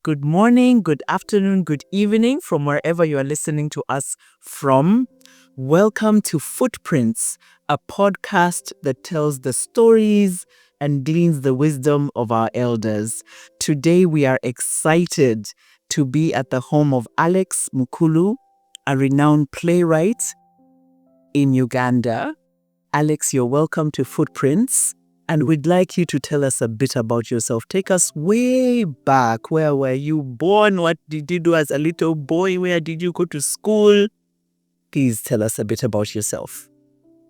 Good morning, good afternoon, good evening from wherever you are listening to us from. Welcome to Footprints, a podcast that tells the stories and gleans the wisdom of our elders. Today we are excited to be at the home of Alex Mukulu, a renowned playwright in Uganda. Alex, you're welcome to Footprints. And we'd like you to tell us a bit about yourself. Take us way back. Where were you born? What did you do as a little boy? Where did you go to school? Please tell us a bit about yourself.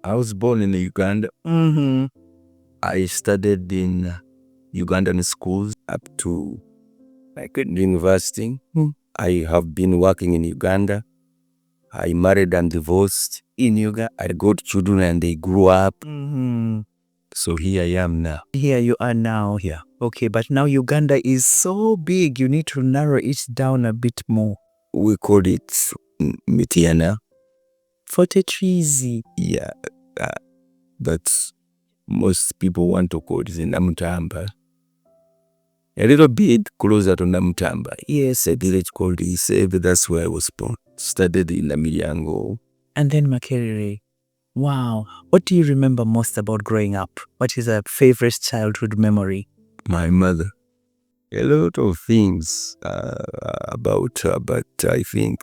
I was born in Uganda. I studied in Ugandan schools up to university. I have been working in Uganda. I married and divorced in Uganda. I got children and they grew up. So here I am now. Here you are now. Yeah. Okay, but now Uganda is so big, you need to narrow it down a bit more. We call it Mityana. Fort Easy. Yeah. But most people want to call it Namutamba. A little bit closer to Namutamba. Yes, a village called Isebe. That's where I was born. Studied in Namilyango. And then Makerere. Wow. What do you remember most about growing up? What is a favorite childhood memory? My mother. A lot of things about her, but I think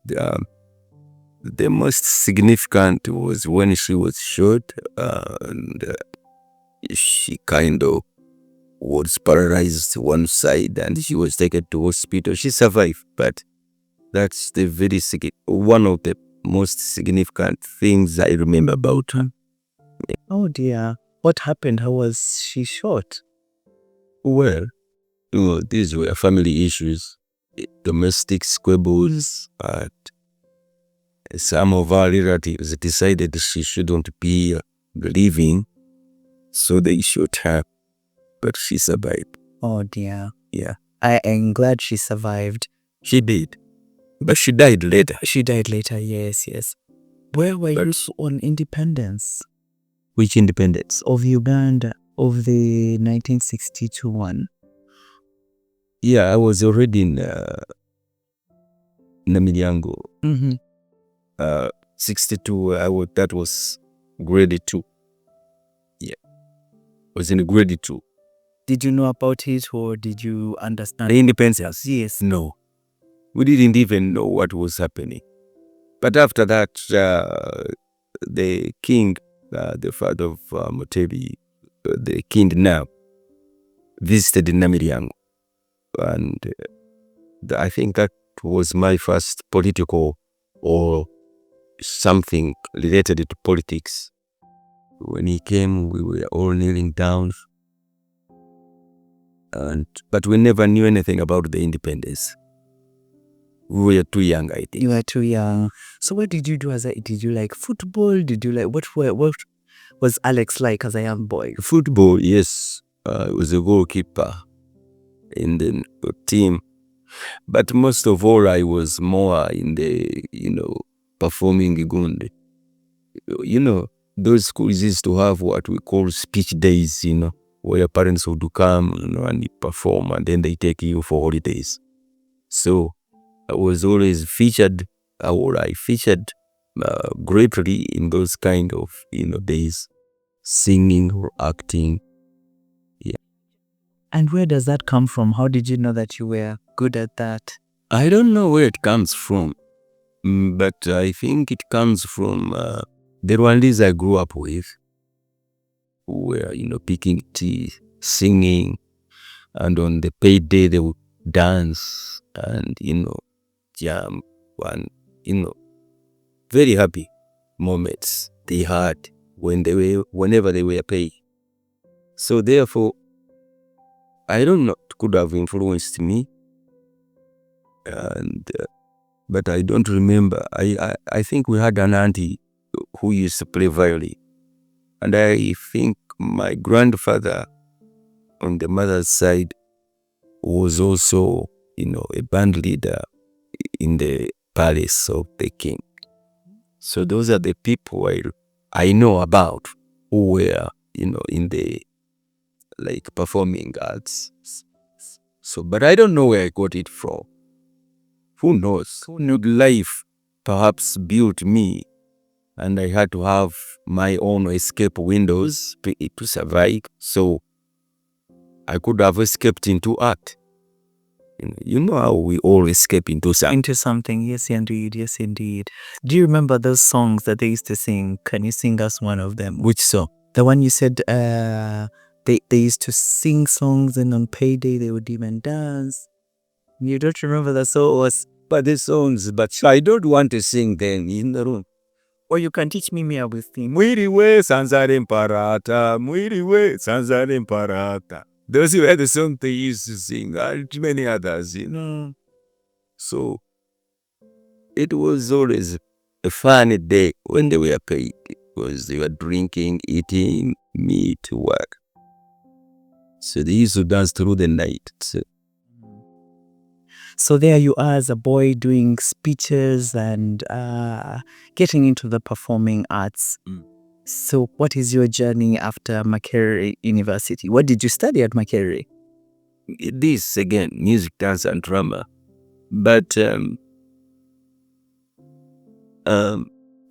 the most significant was when she was shot and she kind of was paralyzed one side and she was taken to hospital. She survived, but that's the one of the most significant things I remember about her. Oh dear. What happened? How was she shot? Well, these were family issues, domestic squabbles, and some of our relatives decided she shouldn't be living, so they shot her, but she survived. Oh dear. Yeah. I am glad she survived. She did. But she died later. She died later, yes. Where were you on independence? Which independence? Of Uganda, of the 1962 one. Yeah, I was already in Namilyango. 62, that was grade 2. Yeah. I was in grade 2. Did you know about it or did you understand? The independence? Yes. No. We didn't even know what was happening. But after that, the king, the father of Muteri, the king now, visited Namilyango. And I think that was my first political or something related to politics. When he came, we were all kneeling down. But we never knew anything about the independence. We were too young, I think. You were too young. So what did you do did you like football? Did you like, what was Alex like as a young boy? Football, yes. I was a goalkeeper in the team. But most of all, I was more in the, performing Uganda. Those schools used to have what we call speech days, where parents would come, and perform, and then they take you for holidays. So I was always featured, or I featured greatly in those kind of, days, singing or acting. Yeah. And where does that come from? How did you know that you were good at that? I don't know where it comes from, but I think it comes from the Rwandese I grew up with, who were, picking tea, singing, and on the paid day they would dance and, jam, and, very happy moments they had whenever they were paid. So therefore, I don't know, it could have influenced me, but I don't remember. I think we had an auntie who used to play violin, and I think my grandfather on the mother's side was also, a band leader in the palace of the king. So those are the people I know about. who were, in the performing arts. So, but I don't know where I got it from. Who knows? Who knew life perhaps built me, and I had to have my own escape windows to survive. So I could have escaped into art. You know how we all escape into something. Into something, yes indeed, yes indeed. Do you remember those songs that they used to sing? Can you sing us one of them? Which song? The one you said they used to sing songs, and on payday they would even dance. You don't remember the song? Was But the songs, but I don't want to sing them in the room. or you can teach me I will sing. Mwiri we sanzare mparata, mwiri we sanzare mparata. Those were the songs they used to sing, and many others, So it was always a funny day when they were paid, because they were drinking, eating meat, work. So they used to dance through the night. So there you are as a boy doing speeches and getting into the performing arts. So what is your journey after Makerere University? What did you study at Makerere? This, again, music, dance, and drama. But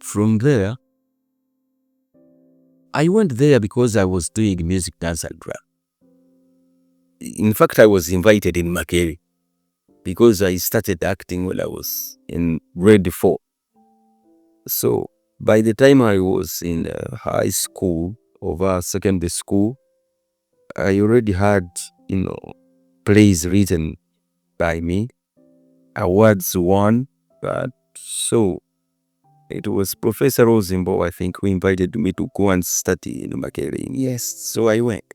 from there, I went there because I was doing music, dance, and drama. In fact, I was invited in Makerere because I started acting when I was in grade 4. So by the time I was in high school or secondary school, I already had, plays written by me, awards won. But so it was Professor Ozimbo, I think, who invited me to go and study in Makerere. Yes, so I went.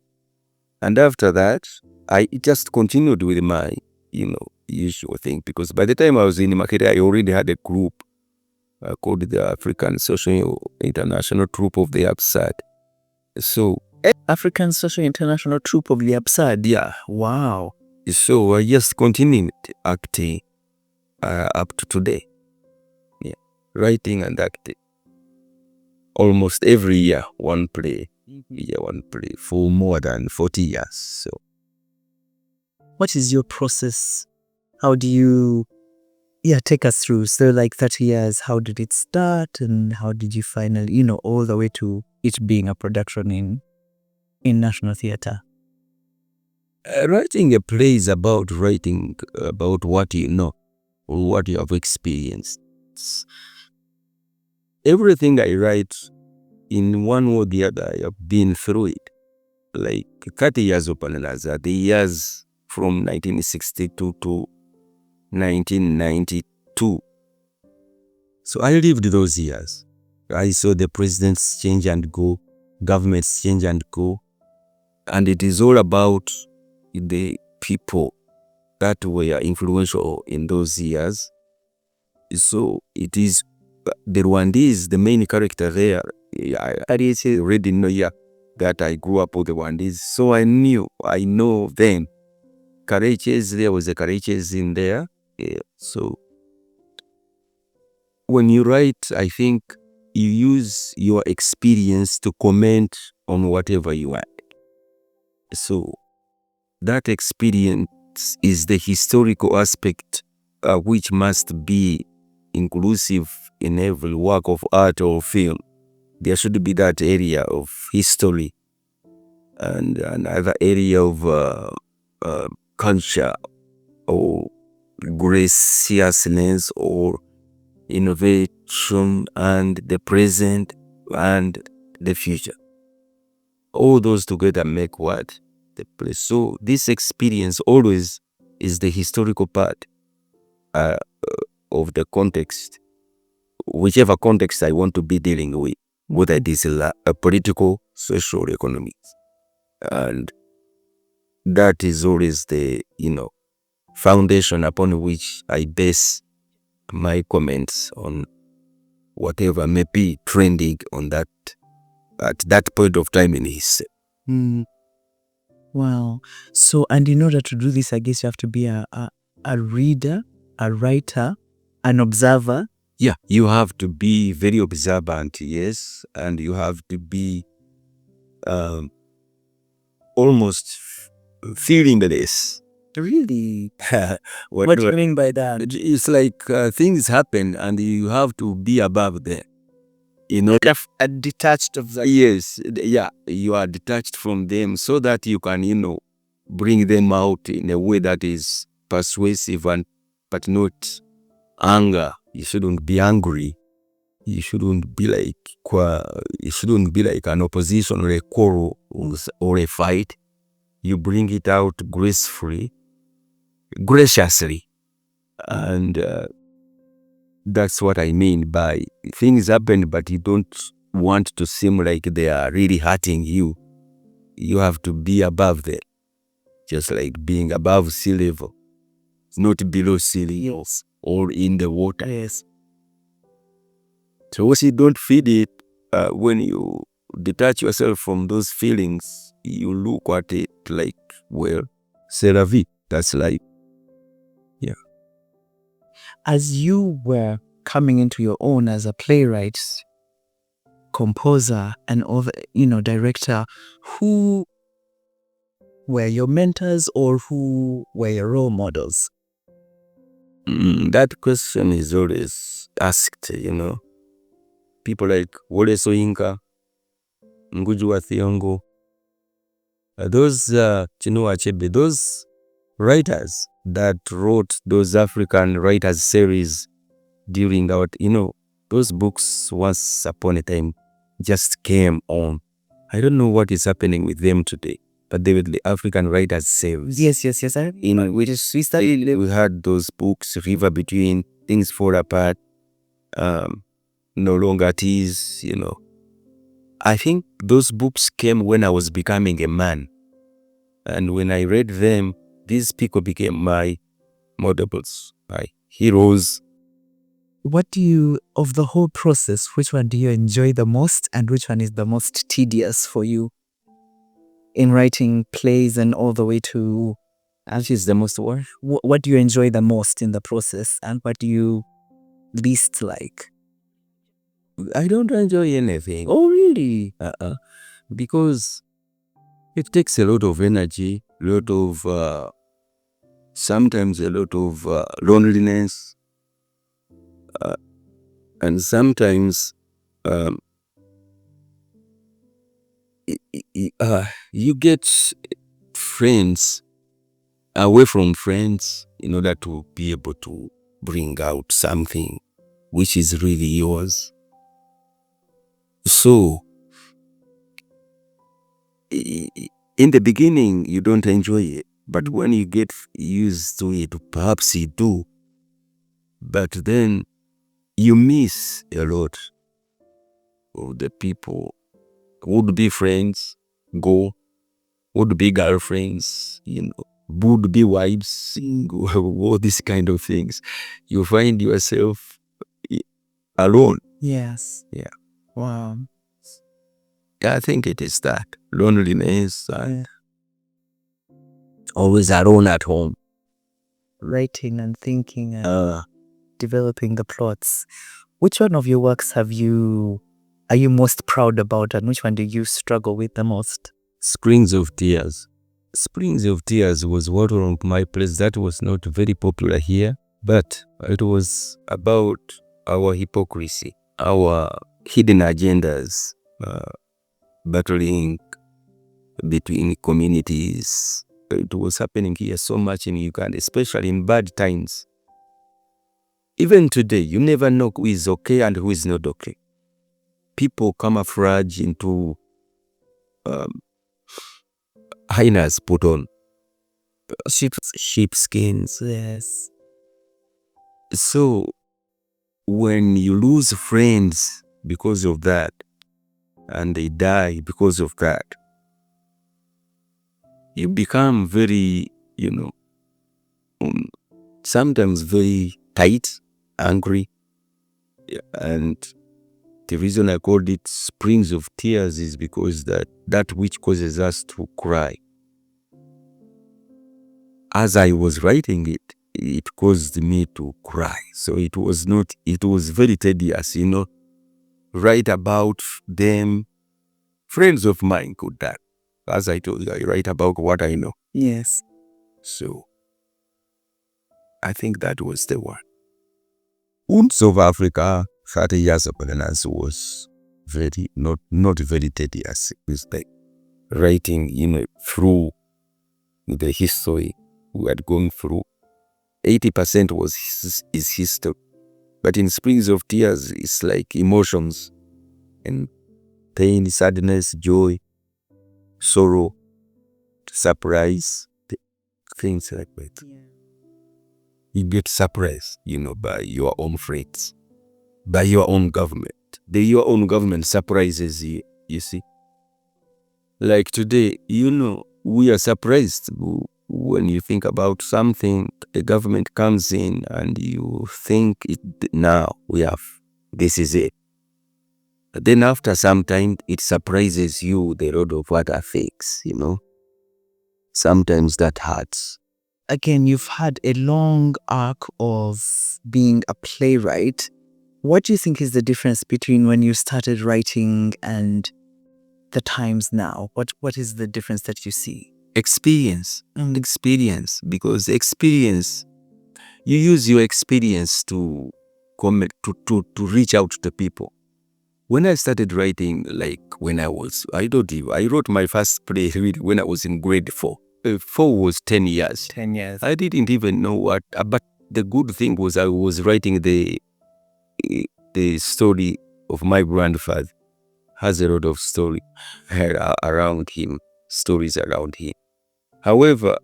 And after that, I just continued with my, usual thing, because by the time I was in Makerere, I already had a group called the African Social International Troupe of the Absurd. So African Social International Troupe of the Absurd. Yeah. Wow. So I just continued acting up to today. Yeah, writing and acting. Almost every year, one play. One play for more than 40 years. So, what is your process? How do you, take us through? So 30 years, how did it start, and how did you finally, all the way to it being a production in National Theatre? Writing a play is about writing about what you know or what you have experienced. Everything I write, in one or the other, I have been through it. Like 30 years of Panelaza, the years from 1962 to 1992. So I lived those years. I saw the presidents change and go, governments change and go. And it is all about the people that were influential in those years. So it is the Rwandese, the main character there. I already know that I grew up with the Rwandese. So I know them. Courageous, there was a courageous in there. So when you write, I think you use your experience to comment on whatever you want. So that experience is the historical aspect which must be inclusive in every work of art or film. There should be that area of history and another area of culture or graciousness or innovation and the present and the future. All those together make what? The place. So this experience always is the historical part of the context, whichever context I want to be dealing with, whether it is a political, social, or economic. And that is always the, foundation upon which I base my comments on whatever may be trending on that at that point of time in history. Wow. So, and in order to do this, I guess you have to be a reader, a writer, an observer. Yeah, you have to be very observant, yes, and you have to be almost feelingless. Really? What do you mean by that? It's like things happen and you have to be above them. Detached of that. Yes, yeah, you are detached from them so that you can, bring them out in a way that is persuasive but not anger. You shouldn't be angry. You shouldn't be like an opposition or a quarrel or a fight. You bring it out graciously, and that's what I mean by things happen, but you don't want to seem like they are really hurting you. You have to be above them, just like being above sea level, not below sea level or in the water. Yes. So once you don't feel it, when you detach yourself from those feelings, you look at it like, well, c'est la vie. That's life. Yeah. As you were coming into your own as a playwright, composer, and director, who were your mentors or who were your role models? That question is always asked, People like Wole Soyinka, Ngugi wa Thiong'o, those Chinua Achebe, those writers that wrote those African writers series during our, those books once upon a time just came on. I don't know what is happening with them today, but they were the African writers series. Yes. We had those books, River Between, Things Fall Apart, No Longer Tease, I think those books came when I was becoming a man. And when I read them, these people became my models, my heroes. What of the whole process, which one do you enjoy the most and which one is the most tedious for you in writing plays and all the way to... Which is the most what? What do you enjoy the most in the process and what do you least like? I don't enjoy anything. Oh, really? Because it takes a lot of energy, sometimes a lot of loneliness, and sometimes you get friends away from friends in order to be able to bring out something which is really yours. So in the beginning you don't enjoy it, but when you get used to it, perhaps you do, but then you miss a lot of the people would be friends, would be girlfriends, would be wives, all these kind of things. You find yourself alone. Yes. Yeah. Wow. Yeah, I think it is that. Loneliness and always alone at home. Writing and thinking and developing the plots. Which one of your works are you most proud about and which one do you struggle with the most? Springs of Tears. Springs of Tears was one of my plays that was not very popular here, but it was about our hypocrisy, our hidden agendas, battling between communities. It was happening here so much in Uganda, especially in bad times. Even today, you never know who is okay and who is not okay. People camouflage into hyenas put on sheepskins. Yes. So when you lose friends because of that, and they die because of that, you become very, sometimes very tight, angry. And the reason I called it Springs of Tears is because that which causes us to cry. As I was writing it, it caused me to cry. So it was very tedious, write about them friends of mine could that. As I told you, I write about what I know. Yes. So I think that was the one. Wounds of Africa 30 years ago was very not very tedious. It's like writing, through the history we had gone through. 80% is history. But in Springs of Tears, it's like emotions and pain, sadness, joy, sorrow, surprise, things like that. Yeah. You get surprised, by your own friends, by your own government. Your own government surprises you, you see. Like today, we are surprised when you think about something, the government comes in and you think now this is it. But then after some time, it surprises you the road of other things, Sometimes that hurts. Again, you've had a long arc of being a playwright. What do you think is the difference between when you started writing and the times now? What is the difference that you see? Experience, because experience, you use your experience to reach out to people. When I started writing, like when I wrote my first play when I was in grade 4. 4 was 10 years. 10 years. I didn't even know what, but the good thing was I was writing the story of my grandfather. Has a lot of story around him, stories around him. However,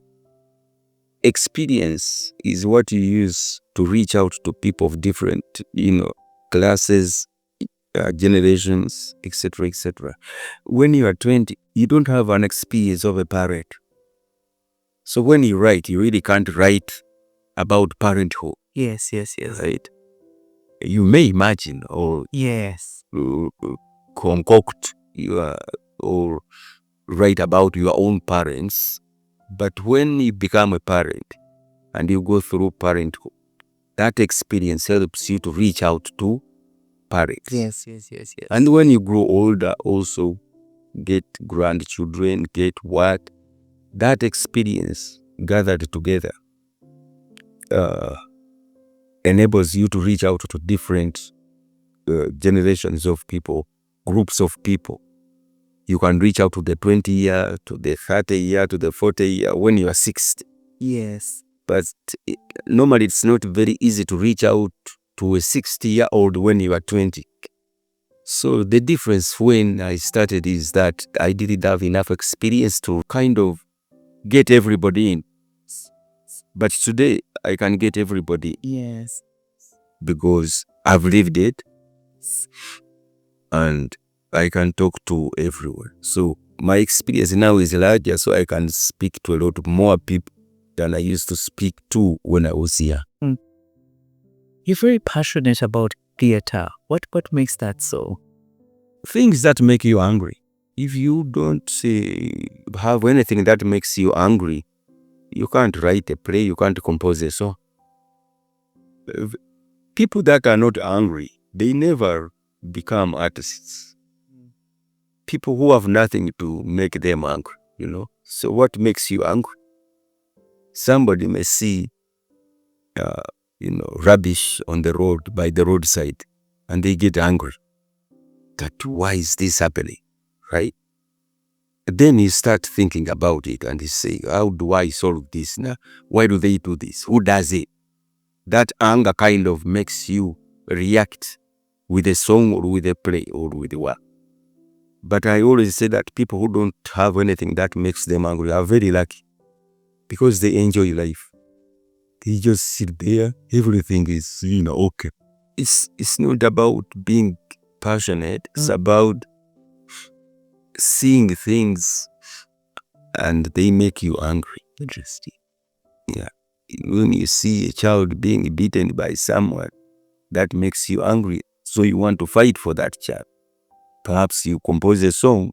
experience is what you use to reach out to people of different, classes, generations, etc., etc. When you are 20, you don't have an experience of a parent. So when you write, you really can't write about parenthood. Yes. Right? You may imagine or yes, concoct or write about your own parents. But when you become a parent and you go through parenthood, that experience helps you to reach out to parents. Yes. And when you grow older, also get grandchildren, get what, that experience gathered together enables you to reach out to different generations of people, groups of people. You can reach out to the 20-year, to the 30-year, to the 40-year when you are 60. Yes. But normally it's not very easy to reach out to a 60-year-old when you are 20. So the difference when I started is that I didn't have enough experience to kind of get everybody in. But today I can get everybody. Yes. Because I've lived it and I can talk to everyone. So my experience now is larger, so I can speak to a lot more people than I used to speak to when I was here. You're very passionate about theater. What makes that so? Things that make you angry. If you don't have anything that makes you angry, you can't write a play, you can't compose a song. People that are not angry, they never become artists. People who have nothing to make them angry, So what makes you angry? Somebody may see, rubbish on the road, by the roadside, and they get angry. That why is this happening, right? Then you start thinking about it and you say, how do I solve this now? Why do they do this? Who does it? That anger kind of makes you react with a song or with a play or with a work. But I always say that people who don't have anything that makes them angry are very lucky because they enjoy life. They just sit there, everything is, okay. It's not about being passionate, it's about seeing things and they make you angry. Interesting. Yeah. When you see a child being beaten by someone, that makes you angry. So you want to fight for that child. Perhaps you compose a song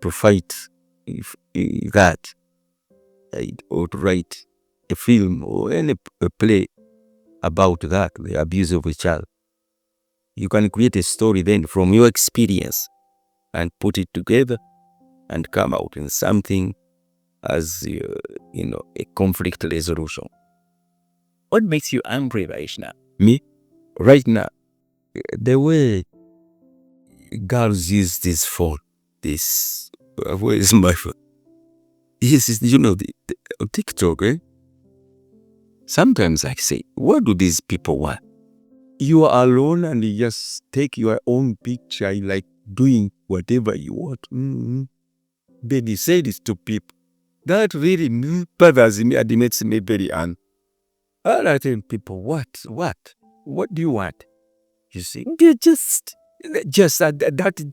to fight that, or to write a film or a play about that, the abuse of a child. You can create a story then from your experience and put it together and come out in something as, a conflict resolution. What makes you angry right now? Me, right now, the way girls use this phone, where is my phone? Yes, the TikTok, eh? Sometimes I say, what do these people want? You are alone and you just take your own picture, like doing whatever you want. Then you say this to people. That really bothers me and it makes me very angry. I tell people, what do you want? You see, they just that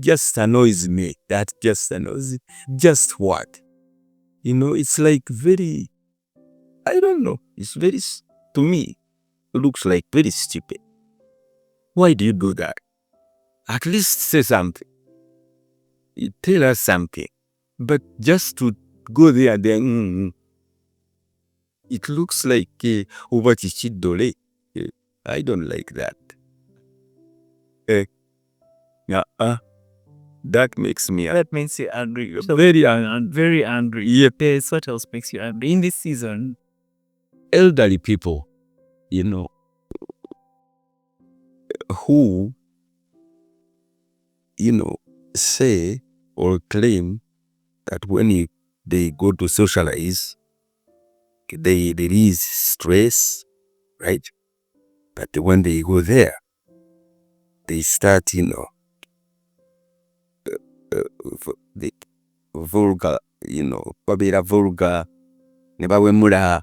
just annoys me. That just annoys me. Just what? It's like very, I don't know. It's very, to me, it looks like very stupid. Why do you do that? At least say something. You tell us something. But just to go there, then it looks like dole. I don't like that. That makes me angry. That makes you angry. Very angry. Very angry. Yeah. Yes, what else makes you angry in this season? Elderly people, who, say or claim that when they go to socialize, they release stress, right? But when they go there, they start, the vulgar, babera vulgar, nebawemura,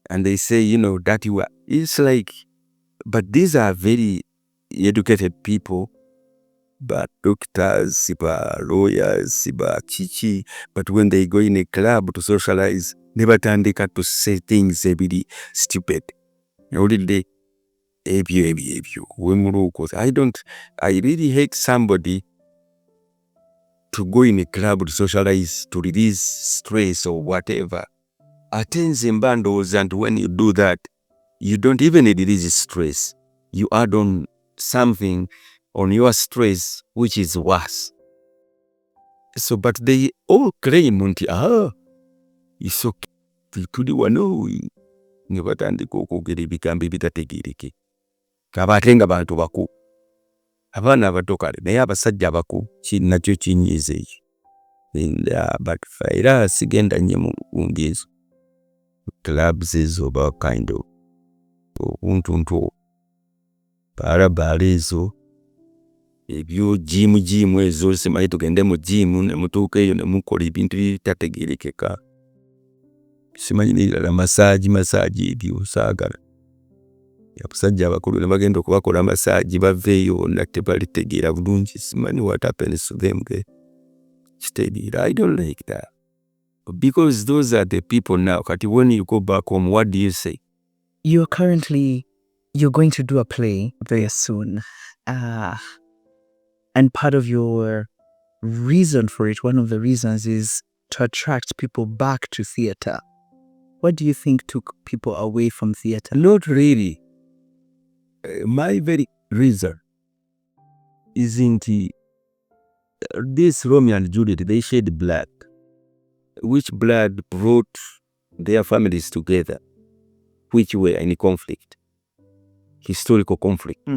and they say, that you are. It's like, but these are very educated people, but doctors, siba lawyers, siba chichi, but when they go in a club to socialize, never tandika to say things very stupid. Already, I really hate somebody to go in a club to socialize, to release stress or whatever. Attend bandos, and when you do that, you don't even release stress. You add on something on your stress, which is worse. So, but they all claim, it's okay. Tuli wano, nibatandika okwogera ebigambo ebitategeereke. Kabaate nga bantu bakulu. Abaana abato kale, naye abasajja abakulu nakyo kinyiiza ekyo. But era sigenda nnyo mu gundi ezo. Clubs ezo oba kind of obuntuntu baala ezo, ebyo gym ezo, simanyi tugende mu gym ne mutuuka eyo ne mukola ebintu ebitategeerekeka. Simanyi n'ebirala massage ebyo saagala. Abasajja abakulu ne bagenda okubakola massage baveeyo na tebalitegeera bulungi. Simanyi what happens to them. I don't like that. Because those are the people now. When you go back home, what do you say? You're going to do a play very soon. And part of your reason for it, one of the reasons, is to attract people back to theater. What do you think took people away from theater? Not really. My very reason isn't this Romeo and Juliet, they shed blood, which blood brought their families together, which were in conflict, historical conflict.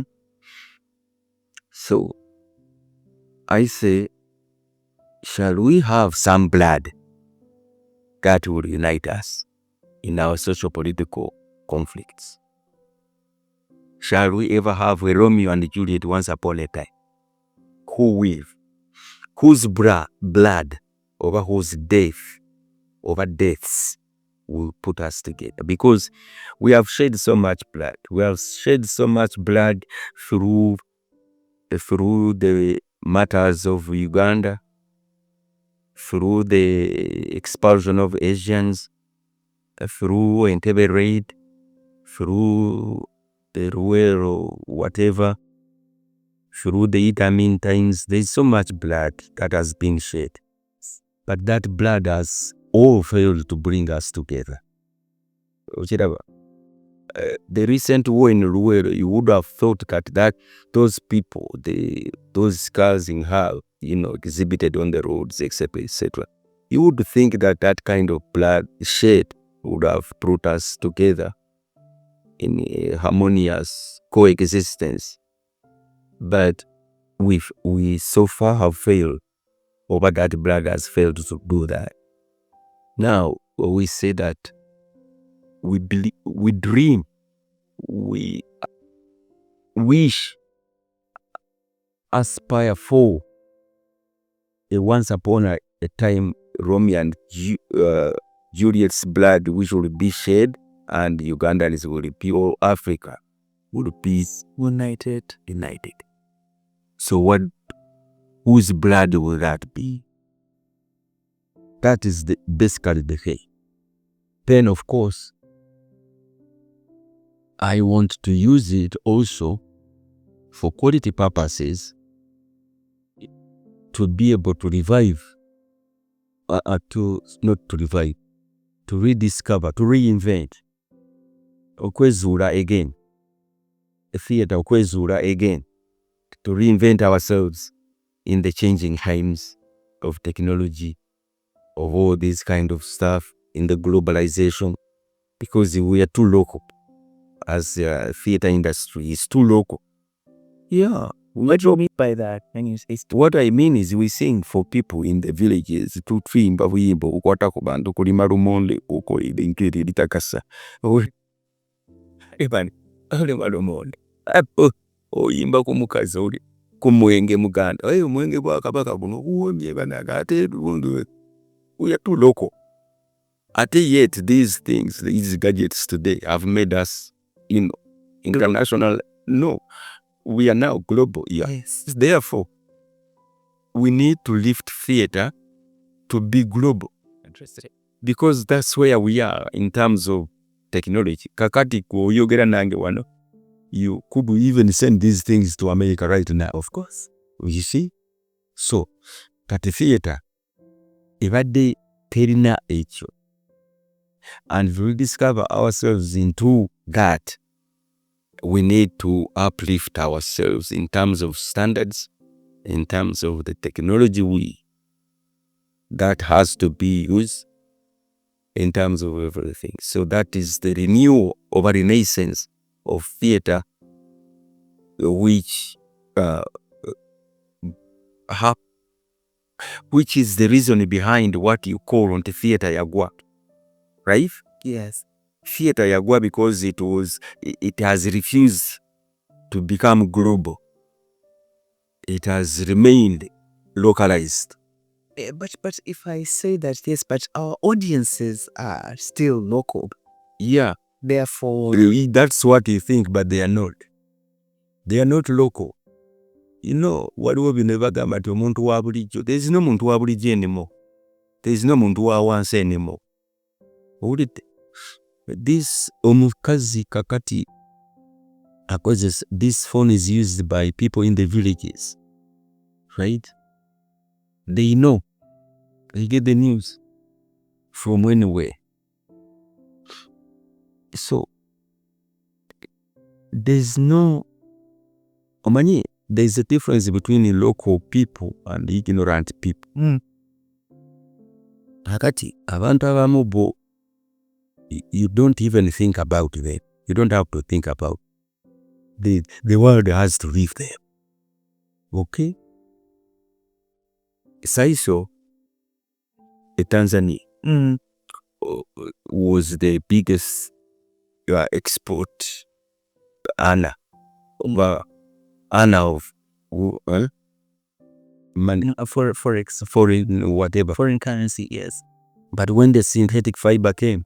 So I say, shall we have some blood that will unite us in our socio-political conflicts? Shall we ever have a Romeo and Juliet once upon a time? Whose blood over whose deaths will put us together? Because we have shed so much blood. We have shed so much blood through the matters of Uganda, through the expulsion of Asians, through Entebbe raid, through the Ruel whatever, through the Idi Amin times. There's so much blood that has been shed. But that blood has all failed to bring us together. The recent war in Ruel, you would have thought that those people, those scars in hell, exhibited on the roads, etc., etc. You would think that that kind of blood shed would have brought us together in a harmonious coexistence. But we so far have failed, or that blood has failed to do that. Now we say that we believe, we dream, we wish, aspire for a once upon a time Romeo and Juliet's blood which will be shed, and Ugandans will be, or Africa will be United. So whose blood will that be? That is basically the thing. Then of course, I want to use it also for quality purposes, to be able to revive, to rediscover, to reinvent, okwezula again, a theater okwezula again, to reinvent ourselves in the changing times of technology, of all this kind of stuff, in the globalization, because we are too local. As a theater industry is too local. Yeah. What do you mean by that? What I mean is we sing for people in the villages to trimba wimbo ukwata ku bantu kulima lumonde uko idinkiri litakasa. Ebani alima lumonde. Apo oyimba ku mukazi oli ku mwenge muganda. Mwenge bwa Kabaka buno uwomye banaga ate lundu. We are too local. Yet these things, these gadgets today have made us international. No, we are now global. Yes. Therefore, we need to lift theater to be global. Interesting. Because that's where we are in terms of technology. Kakati kuyogera nange wano. You could even send these things to America right now. Of course. You see? So, kati theater, ibadde terina ekyo. And we discover ourselves into that. We need to uplift ourselves in terms of standards, in terms of the technology that has to be used, in terms of everything. So that is the renewal of a renaissance of theater, which is the reason behind what you call on the theater yagwa. Right? Yes. Theater yagwa because it has refused to become global. It has remained localized. But if I say that, yes, but our audiences are still local. Yeah. Therefore, that's what you think, but they are not. They are not local. Waliwo never gamba nti omuntu wa bulijjo. There is no muntu wa bulijjo anymore. There is no muntu wa wansi anymore. This omukazi kakati akozesa, this phone is used by people in the villages, right? They know, they get the news from anywhere. So there's a difference between local people and ignorant people. Kakati abantu abamu bo, you don't even think about them. You don't have to think about the world has to live them. Okay? Saiso, Tanzania, was the biggest export earner of money, forex, foreign whatever, foreign currency, yes. But when the synthetic fiber came,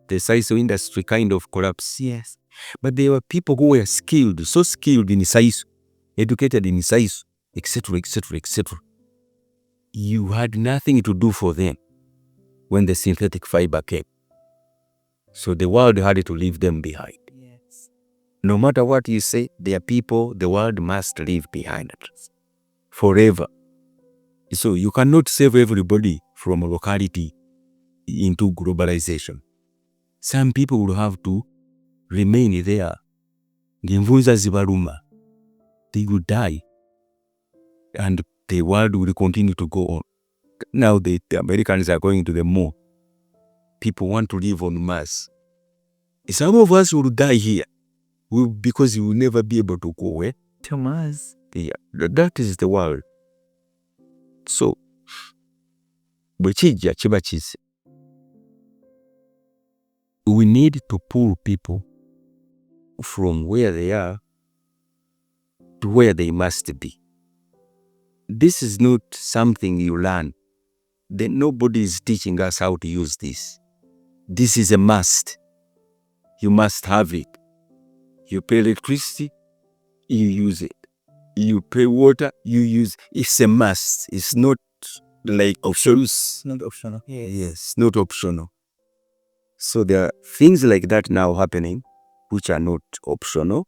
the saiso industry kind of collapsed. Yes. But there were people who were skilled, so skilled in saiso, educated in saiso, etc., etc., etc. You had nothing to do for them when the synthetic fiber came. So the world had to leave them behind. Yes. No matter what you say, there are people the world must leave behind us forever. So you cannot save everybody from locality into globalization. Some people will have to remain there. Ngenvunza zibaluma. They will die. and the world will continue to go on. Now the Americans are going to the moon. People want to live on Mars. Some of us will die here because you will never be able to go to Mars. Yeah, that is the world. So, bwekijja kiba kize. We need to pull people from where they are to where they must be. This is not something you learn. Nobody is teaching us how to use this. This is a must. You must have it. You pay electricity, you use it. You pay water, you use it. It's a must. It's not like optional. It's not optional. Yes, not optional. So there are things like that now happening which are not optional.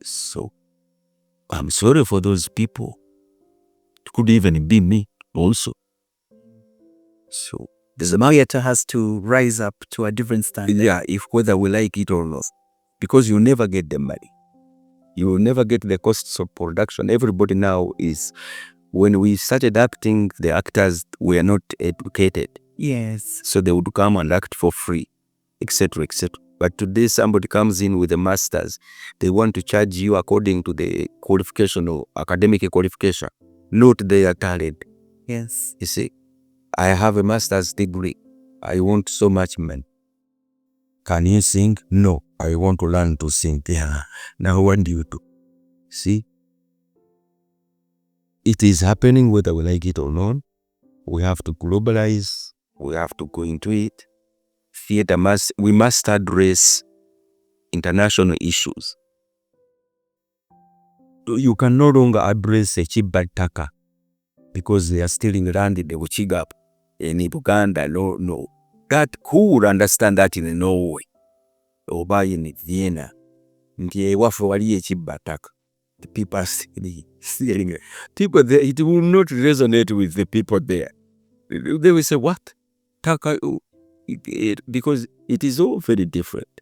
So I'm sorry for those people. It could even be me also. So the Zamariata has to rise up to a different standard. Yeah, if whether we like it or not. Because you never get the money. You will never get the costs of production. Everybody now is, when we started acting, the actors were not educated. Yes. So they would come and act for free, etc., etc. But today somebody comes in with a master's. They want to charge you according to the qualification or academic qualification, not their talent. Yes. You see, I have a master's degree. I want so much money. Can you sing? No, I want to learn to sing. Yeah. Now what do you do? See? It is happening whether we like it or not. We have to globalize. We have to go into it. Theater we must address international issues. You can no longer address a Chibataka because they are still in land in the Uchigap in Uganda. No. That who would understand that in Norway or by in Vienna? The people are still people there, it will not resonate with the people there. They will say, what? Taka, because it is all very different.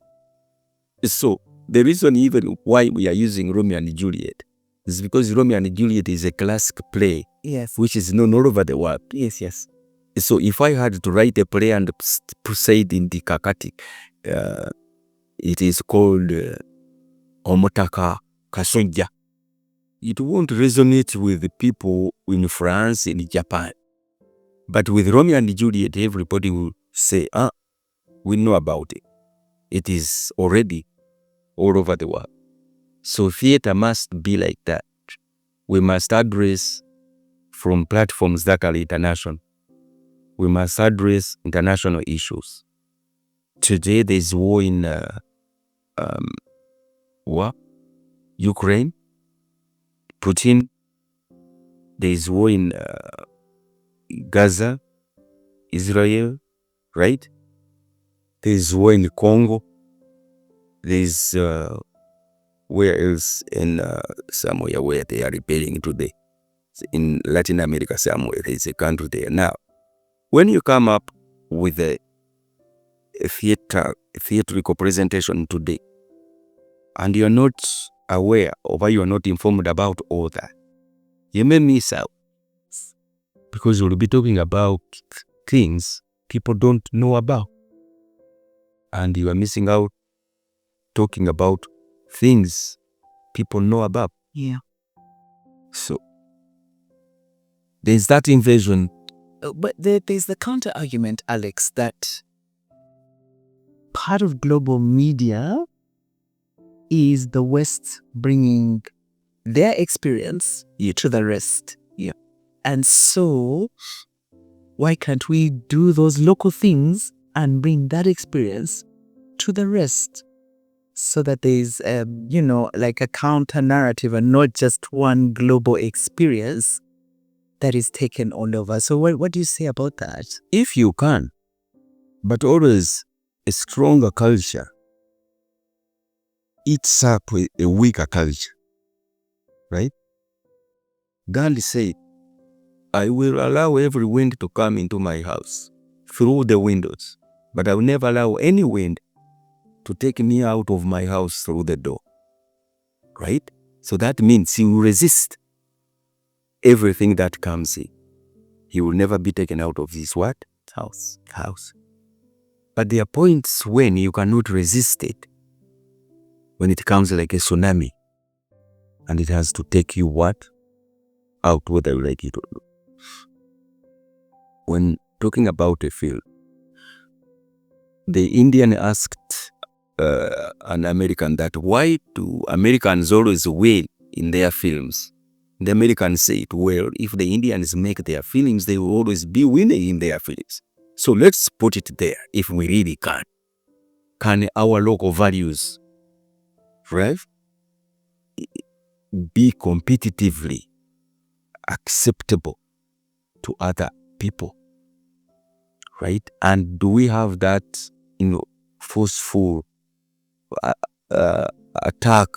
So the reason even why we are using Romeo and Juliet is because Romeo and Juliet is a classic play, yes, which is known all over the world. Yes, yes. So if I had to write a play and proceed in the Kakati, it is called Omotaka Kasonja. It won't resonate with the people in France, in Japan. But with Romeo and Juliet, everybody will say, we know about it. It is already all over the world. So theater must be like that. We must address from platforms that are international. We must address international issues. Today there's war in Ukraine. Putin. There's war in Gaza, Israel, right? There's war in Congo. There's where else in somewhere where they are rebelling today. In Latin America somewhere, there's a country there. Now, when you come up with a theatrical presentation today, and you're not aware or you're not informed about all that, you may miss out. Because you'll be talking about things people don't know about. And you are missing out talking about things people know about. Yeah. So, there's that invasion. But there's the counter argument, Alex, that part of global media is the West bringing their experience to the rest. Yeah. And so, why can't we do those local things and bring that experience to the rest? So that there's, like a counter narrative and not just one global experience that is taken all over. So what do you say about that? If you can, but always a stronger culture eats up with a weaker culture, right? Gandhi said, I will allow every wind to come into my house through the windows, but I will never allow any wind to take me out of my house through the door, right? So that means you resist everything that comes in. He will never be taken out of his what? House. But there are points when you cannot resist it. When it comes like a tsunami. And it has to take you what? Out, whether you like it or not. When talking about a film, the Indian asked an American that why do Americans always win in their films? The Americans said, well, if the Indians make their films, they will always be winning in their films. So let's put it there if we really can. Can our local values, right, be competitively acceptable to other people? Right? And do we have that, forceful attack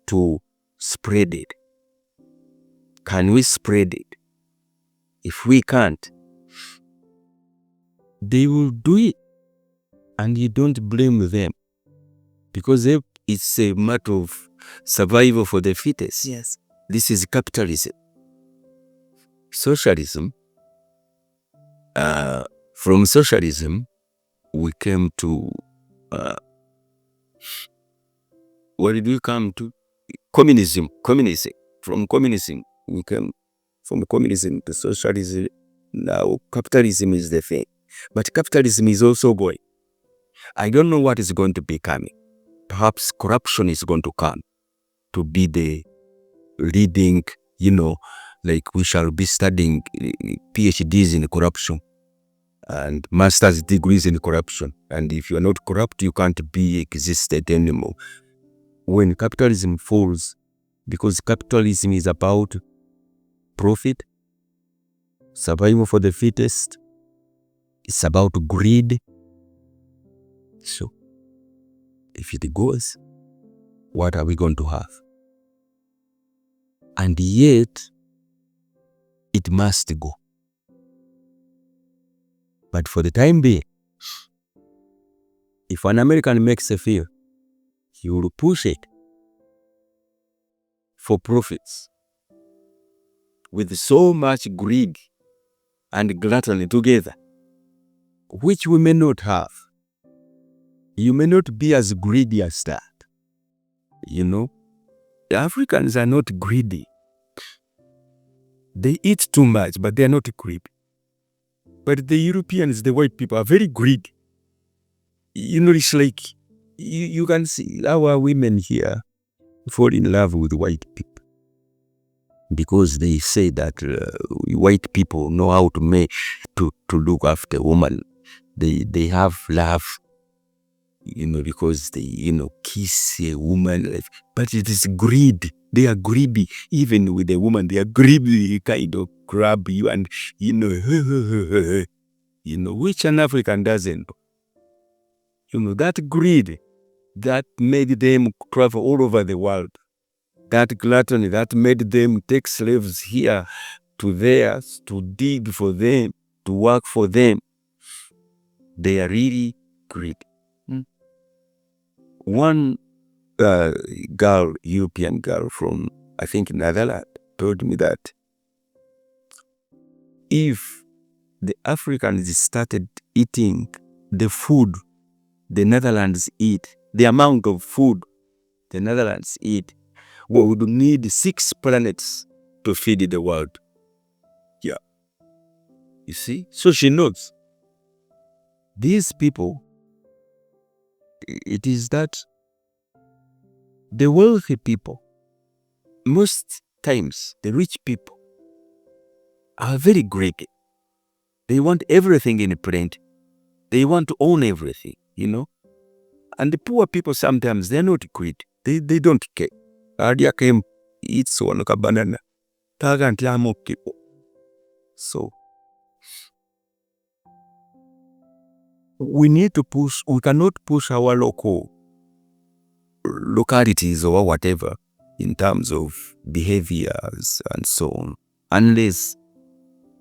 to spread it? Can we spread it? If we can't, they will do it. And you don't blame them. Because it's a matter of survival for the fittest. Yes. This is capitalism. Socialism. From socialism, we came to what did we come to? Communism. From communism, we came from communism to socialism. Now capitalism is the thing. But capitalism is also going. I don't know what is going to be coming. Perhaps corruption is going to come to be the leading, like we shall be studying PhDs in corruption and master's degrees in corruption. And if you are not corrupt, you can't be existed anymore. When capitalism falls, because capitalism is about profit, survival for the fittest, it's about greed. So, if it goes, what are we going to have? And yet, it must go. But for the time being, if an American makes a film, he will push it for profits with so much greed and gluttony together, which we may not have. You may not be as greedy as that. The Africans are not greedy. They eat too much, but they are not greedy. But the Europeans, the white people, are very greedy. It's like you can see our women here fall in love with white people because they say that white people know how to look after woman. They have love, because they kiss a woman, but it is greed. They are greedy. Even with a woman, they are greedy, kind of grab you and which an African doesn't. That greed that made them travel all over the world. That gluttony that made them take slaves here to theirs, to dig for them, to work for them. They are really greedy. One European girl from, I think, Netherlands, told me that if the Africans started eating the food the Netherlands eat, the amount of food the Netherlands eat, we would need 6 planets to feed the world. Yeah. You see? So she knows. These people, it is that the wealthy people, most times the rich people, are very greedy. They want everything in print. They want to own everything, And the poor people sometimes, they're not greedy. They don't care. Adia came, eats one like a banana. So, we need to push, we cannot push our localities or whatever in terms of behaviors and so on, unless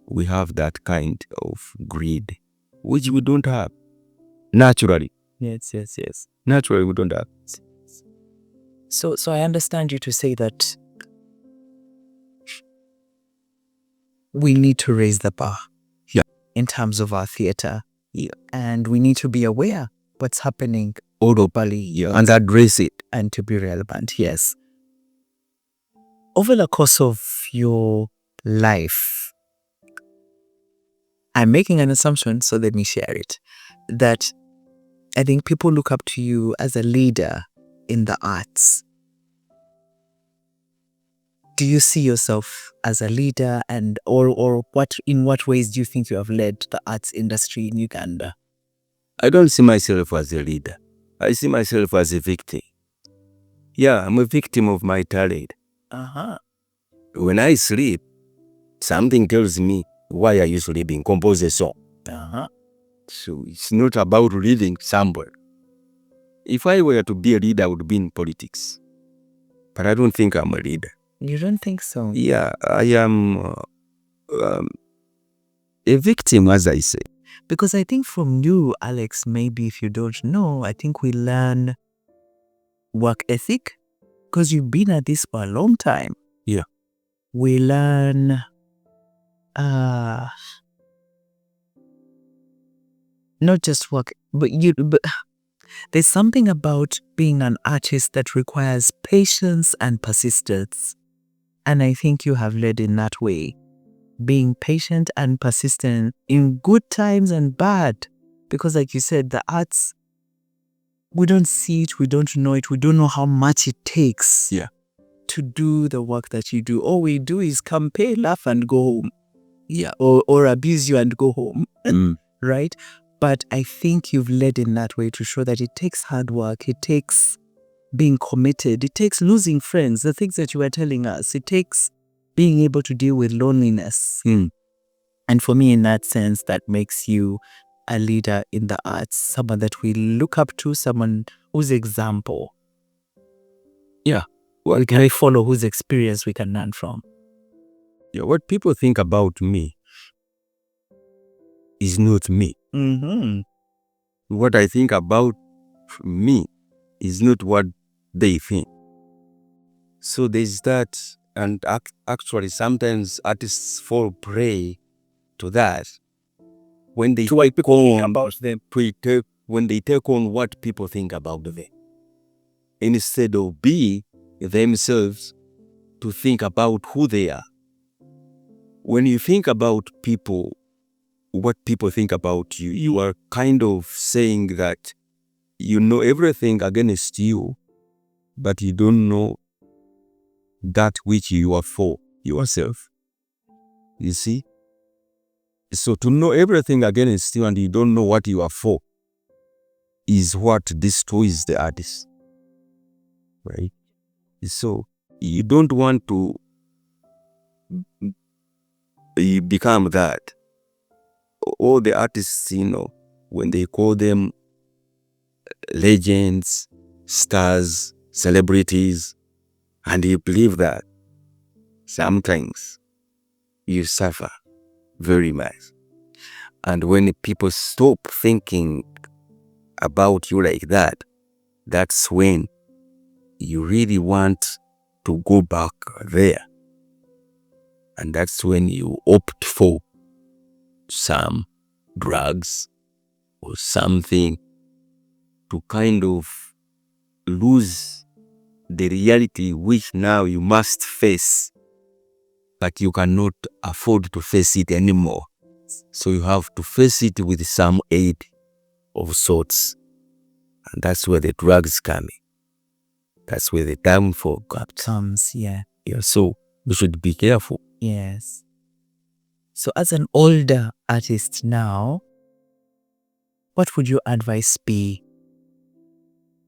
we have that kind of greed, which we don't have naturally. Yes. Naturally, we don't have. So I understand you to say that we need to raise the bar. Yeah. In terms of our theater. Yeah. And we need to be aware what's happening globally. Yeah. And address it. And to be relevant, yes. Over the course of your life, I'm making an assumption, so let me share it, that I think people look up to you as a leader in the arts. Do you see yourself as a leader, and or in what ways do you think you have led the arts industry in Uganda? I don't see myself as a leader. I see myself as a victim. Yeah, I'm a victim of my talent. When I sleep, something tells me, why are you sleeping? Compose a song. So it's not about leading somewhere. If I were to be a leader, I would be in politics. But I don't think I'm a leader. You don't think so? Yeah, I am a victim, as I say. Because I think from you, Alex, maybe if you don't know, I think we learn work ethic. Because you've been at this for a long time. Yeah. We learn not just work, but there's something about being an artist that requires patience and persistence. And I think you have led in that way. Being patient and persistent in good times and bad. Because like you said, the arts, we don't see it, we don't know it, we don't know how much it takes to do the work that you do. All we do is come, pay, laugh, and go home. Yeah. Or abuse you and go home. Right? But I think you've led in that way to show that it takes hard work, it takes being committed, it takes losing friends, the things that you were telling us, it takes being able to deal with loneliness. And for me, in that sense, that makes you a leader in the arts, someone that we look up to, someone whose example. Yeah. Well, can we follow, whose experience we can learn from? Yeah, what people think about me is not me. What I think about me is not what they think. So there's that, and actually sometimes artists fall prey to that when they take on what people think about them, instead of being themselves to think about who they are. When you think about people, what people think about you, you are kind of saying that you know everything against you, but you don't know that which you are for yourself. You see? So to know everything against you and you don't know what you are for is what destroys the artist. Right? So you don't want to become that. All the artists, when they call them legends, stars, celebrities, and you believe that, sometimes you suffer very much. And when people stop thinking about you like that, that's when you really want to go back there. And that's when you opt for some drugs or something to kind of lose the reality which now you must face, but you cannot afford to face it anymore. So you have to face it with some aid of sorts. And that's where the drugs come in. That's where the downfall comes. Yeah. So you should be careful. Yes. So as an older artist now, what would your advice be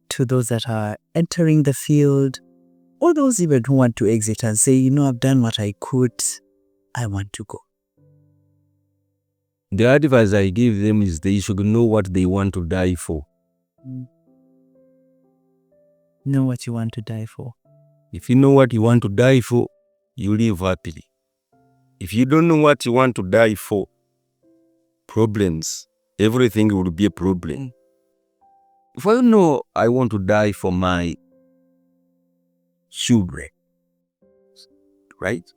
to those that are entering the field, or those even who want to exit and say, I've done what I could, I want to go? The advice I give them is they should know what they want to die for. Know what you want to die for. If you know what you want to die for, you live happily. If you don't know what you want to die for, problems, everything will be a problem. If I know I want to die for my children, right?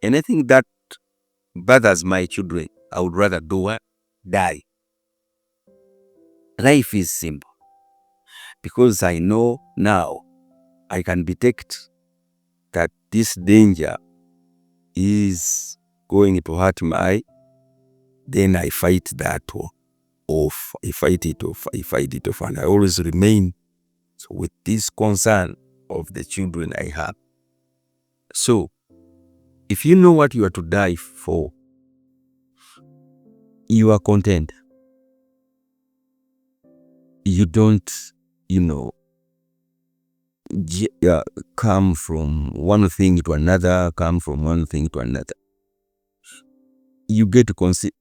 Anything that But as my children, I would rather do what? Die. Life is simple. Because I know now I can detect that this danger is going to hurt then I fight that off. I fight it off. And I always remain with this concern of the children I have. So, if you know what you are to die for, you are content. You don't, come from one thing to another, You get consistent.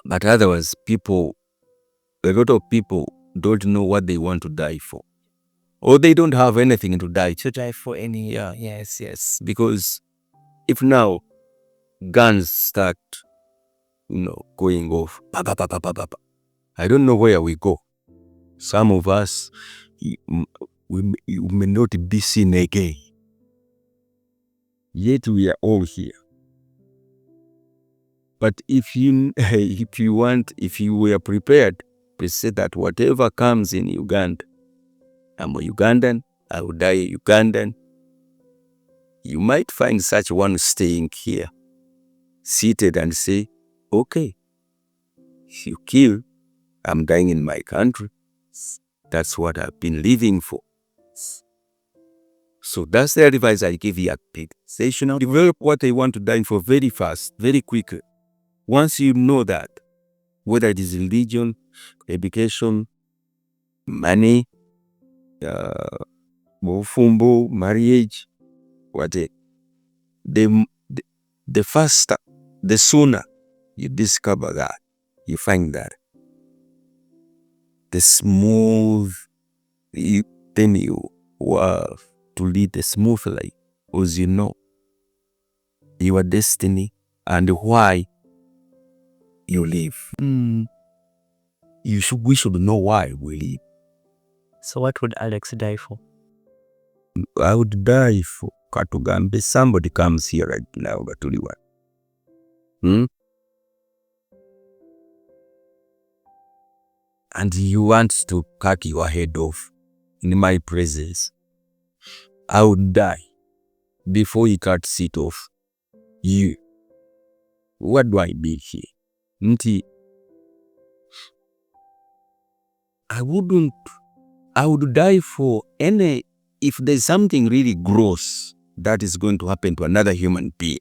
But otherwise, a lot of people don't know what they want to die for. Or they don't have anything to die for any year. Yes. Because if now guns start, going off, I don't know where we go. Some of us, we may not be seen again. Yet we are all here. But if you were prepared to say that whatever comes in Uganda, I'm a Ugandan, I will die a Ugandan, you might find such one staying here, seated and say, okay, if you kill, I'm dying in my country. That's what I've been living for. So that's the advice I give you. They should now develop what they want to die for very fast, very quickly. Once you know that, whether it is religion, education, money, mofumbo, marriage, whatever, the faster, the sooner you discover that, you find that, the smooth, then you have to lead a smooth life, because you know your destiny and why you live. We should know why we live. So what would Alex die for? I would die for Katugambe. Somebody comes here right now, Batuliwa. And you want to cut your head off in my presence. I would die before he cuts it off. You. What do I mean here? I would die for if there's something really gross that is going to happen to another human being,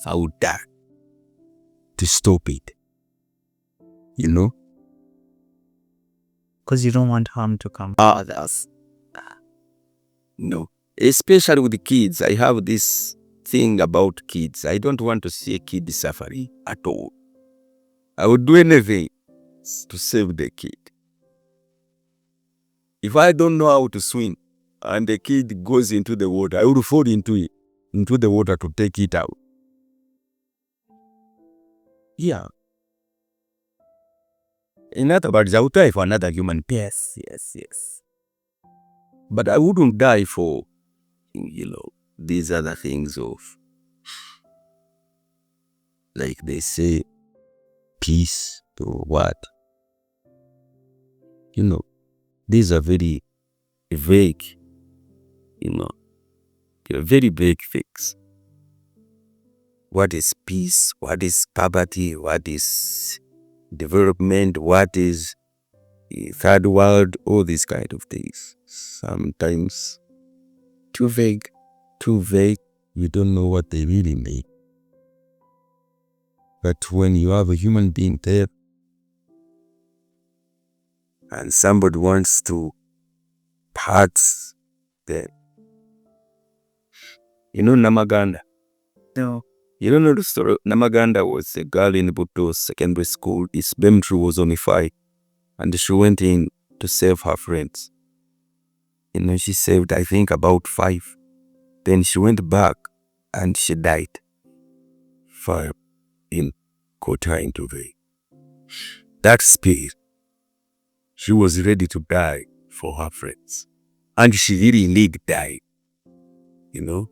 I would die to stop it. Because you don't want harm to come to others. No. Especially with the kids. I have this thing about kids. I don't want to see a kid suffering at all. I would do anything to save the kid. If I don't know how to swim and the kid goes into the water, I would fall into the water to take it out. Yeah. In other words, I would die for another human being. Yes. But I wouldn't die for, these other things of, like they say, peace or what. These are very vague, they're very vague things. What is peace? What is poverty? What is development? What is third world? All these kind of things. Sometimes too vague. You don't know what they really mean. But when you have a human being there and somebody wants to part them, Namaganda? No. You don't know the story? Namaganda was a girl in Buto's secondary school. His BEMTRU was only 5. And she went in to save her friends. She saved, I think, about 5. Then she went back and she died. Fire in Kota into the. That spirit, she was ready to die for her friends. And she really died. you know.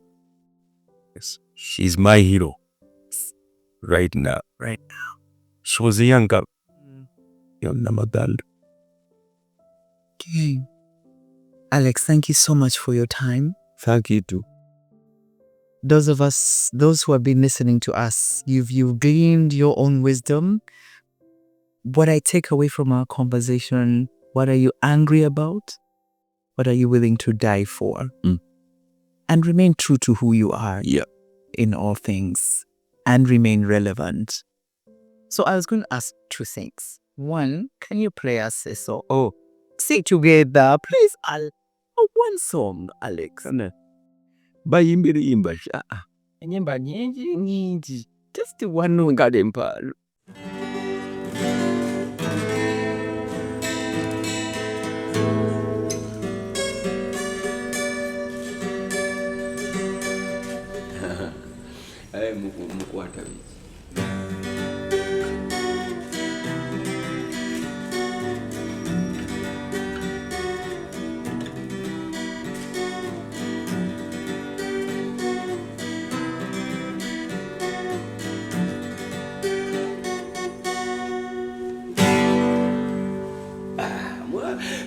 Yes. She's my hero right now. Right. She was a young girl. Namaganda. Okay. Alex, thank you so much for your time. Thank you too. Those who have been listening to us, you've gained your own wisdom. What I take away from our conversation, what are you angry about? What are you willing to die for? And remain true to who you are in all things and remain relevant. So I was going to ask two things. One, can you play us a song? Oh, sing together, please. One song, Alex. Bayimbira imba. Enyimba nyingi. Just one ngale mpalo. Mukwata biki.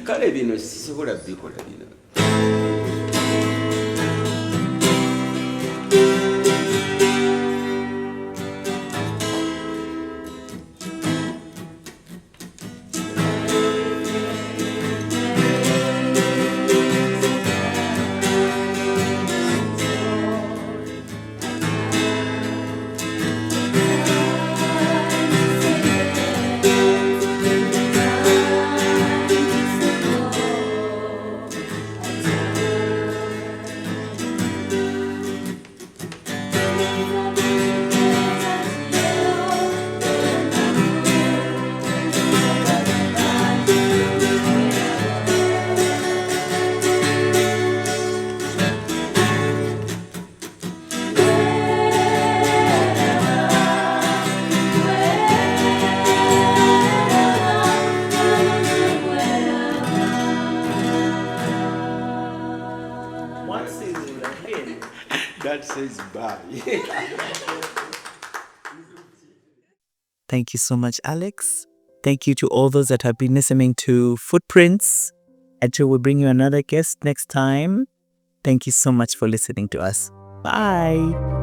Kale bino sisobola bikola bino. That says bye. Thank you so much, Alex. Thank you to all those that have been listening to Footprints. Until we bring you another guest next time, thank you so much for listening to us. Bye.